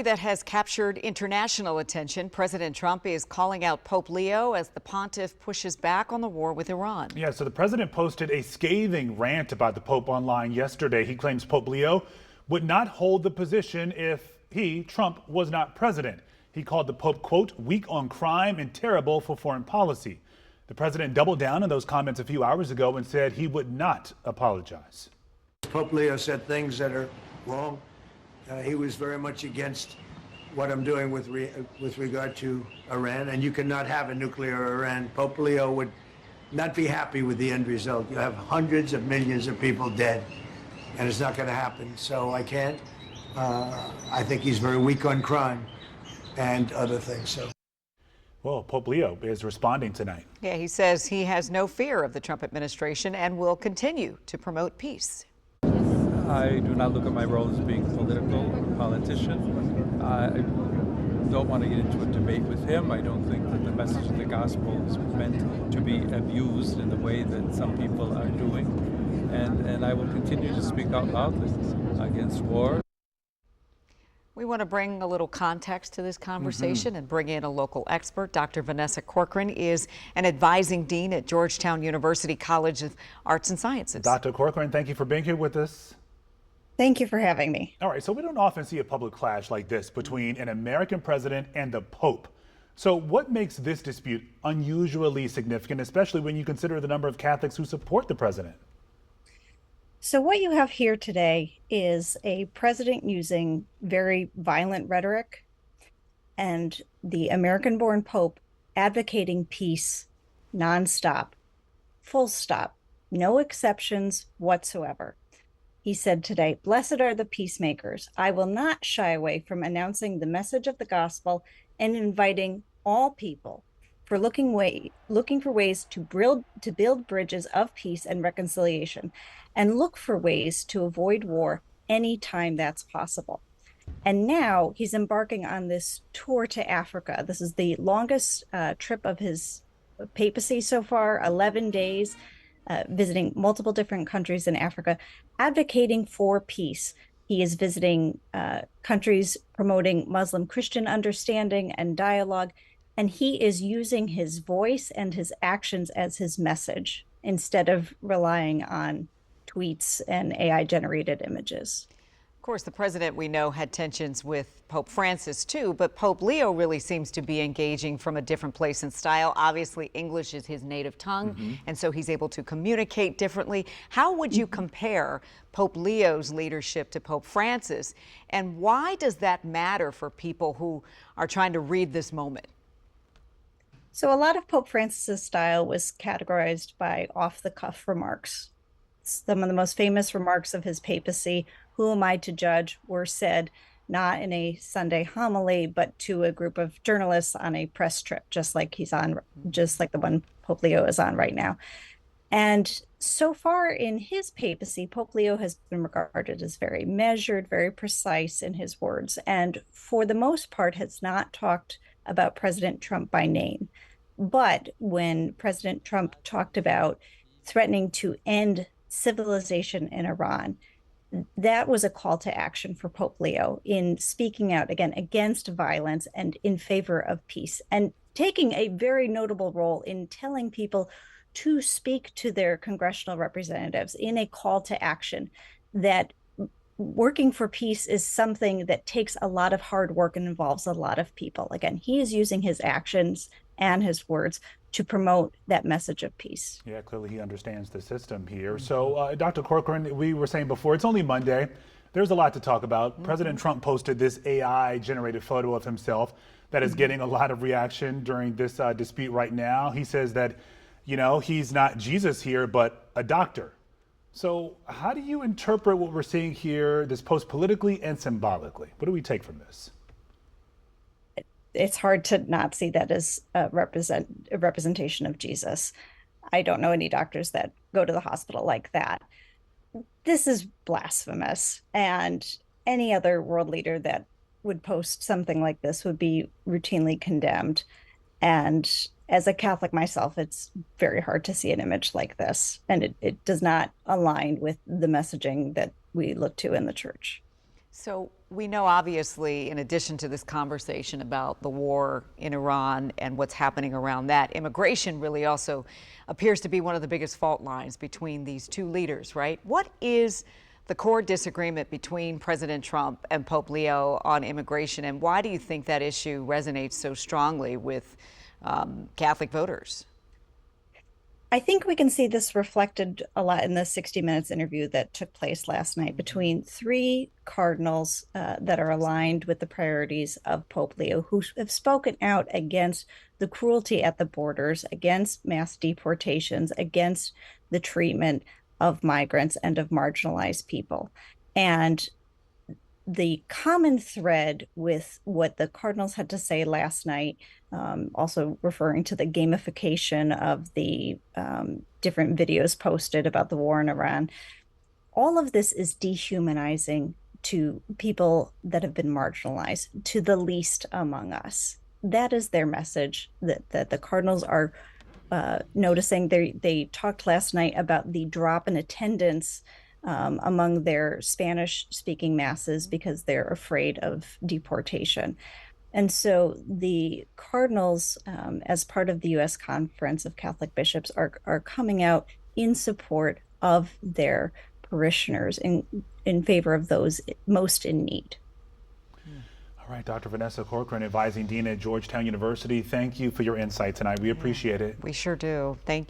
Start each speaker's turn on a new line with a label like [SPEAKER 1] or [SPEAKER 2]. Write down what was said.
[SPEAKER 1] That has captured international attention. President Trump is calling out Pope Leo as the pontiff pushes back on the war with Iran.
[SPEAKER 2] Yeah, so the president posted a scathing rant about the Pope online yesterday. He claims Pope Leo would not hold the position if he, Trump, was not president. He called the Pope, quote, weak on crime and terrible for foreign policy. The president doubled down on those comments a few hours ago and said he would not apologize.
[SPEAKER 3] Pope Leo said things that are wrong. He was very much against what I'm doing with regard to Iran, and you cannot have a nuclear Iran. Pope Leo would not be happy with the end result. You have hundreds of millions of people dead, and it's not going to happen. So I can't. I think he's very weak on crime and other things. So.
[SPEAKER 2] Well, Pope Leo is responding tonight.
[SPEAKER 1] Yeah, he says he has no fear of the Trump administration and will continue to promote peace.
[SPEAKER 4] I do not look at my role as being political or politician. I don't want to get into a debate with him. I don't think that the message of the gospel is meant to be abused in the way that some people are doing. And I will continue to speak out loudly against war.
[SPEAKER 1] We want to bring a little context to this conversation and bring in a local expert. Dr. Vanessa Corcoran is an advising dean at Georgetown University College of Arts and Sciences.
[SPEAKER 2] Dr. Corcoran, thank you for being here with us.
[SPEAKER 5] Thank you for having me.
[SPEAKER 2] All right, so we don't often see a public clash like this between an American president and the Pope. So what makes this dispute unusually significant, especially when you consider the number of Catholics who support the president?
[SPEAKER 5] So what you have here today is a president using very violent rhetoric and the American-born Pope advocating peace nonstop, full stop, no exceptions whatsoever. He said today, "Blessed are the peacemakers. I will not shy away from announcing the message of the gospel and inviting all people for looking for ways to build bridges of peace and reconciliation, and look for ways to avoid war anytime that's possible." And now he's embarking on this tour to Africa. This is the longest trip of his papacy so far, 11 days, visiting multiple different countries in Africa, advocating for peace. He is visiting countries promoting Muslim-Christian understanding and dialogue, and he is using his voice and his actions as his message instead of relying on tweets and AI-generated images.
[SPEAKER 1] Of course, the president, we know, had tensions with Pope Francis too, but Pope Leo really seems to be engaging from a different place and style. Obviously, English is his native tongue, and so he's able to communicate differently. How would you compare Pope Leo's leadership to Pope Francis, and why does that matter for people who are trying to read this moment?
[SPEAKER 5] So a lot of Pope Francis's style was categorized by off-the-cuff remarks. Some of the most famous remarks of his papacy, "Who am I to judge?" were said not in a Sunday homily, but to a group of journalists on a press trip, just like the one Pope Leo is on right now. And so far in his papacy, Pope Leo has been regarded as very measured, very precise in his words, and for the most part has not talked about President Trump by name. But when President Trump talked about threatening to end civilization in Iran, that was a call to action for Pope Leo in speaking out again against violence and in favor of peace, and taking a very notable role in telling people to speak to their congressional representatives in a call to action that working for peace is something that takes a lot of hard work and involves a lot of people. Again, he is using his actions and his words to promote that message of peace.
[SPEAKER 2] Yeah, clearly he understands the system here. So, Dr. Corcoran, we were saying before, it's only Monday. There's a lot to talk about. President Trump posted this AI-generated photo of himself that is getting a lot of reaction during this dispute right now. He says that, you know, he's not Jesus here, but a doctor. So how do you interpret what we're seeing here, this post politically and symbolically? What do we take from this?
[SPEAKER 5] It's hard to not see that as a representation of Jesus. I don't know any doctors that go to the hospital like that. This is blasphemous, and any other world leader that would post something like this would be routinely condemned. And as a Catholic myself, it's very hard to see an image like this, and it does not align with the messaging that we look to in the church.
[SPEAKER 1] So we know, obviously, in addition to this conversation about the war in Iran and what's happening around that, immigration really also appears to be one of the biggest fault lines between these two leaders, right? What is the core disagreement between President Trump and Pope Leo on immigration, and why do you think that issue resonates so strongly with Catholic voters?
[SPEAKER 5] I think we can see this reflected a lot in the 60 Minutes interview that took place last night between three cardinals that are aligned with the priorities of Pope Leo, who have spoken out against the cruelty at the borders, against mass deportations, against the treatment of migrants and of marginalized people. And the common thread with what the cardinals had to say last night, also referring to the gamification of the different videos posted about the war in Iran, all of this is dehumanizing to people that have been marginalized, to the least among us. That is their message that the cardinals are noticing. They talked last night about the drop in attendance among their Spanish-speaking masses because they're afraid of deportation. And so the cardinals, as part of the U.S. Conference of Catholic Bishops, are coming out in support of their parishioners in favor of those most in need.
[SPEAKER 2] All right, Dr. Vanessa Corcoran, advising dean at Georgetown University. Thank you for your insight tonight. We appreciate it.
[SPEAKER 1] We sure do. Thank you.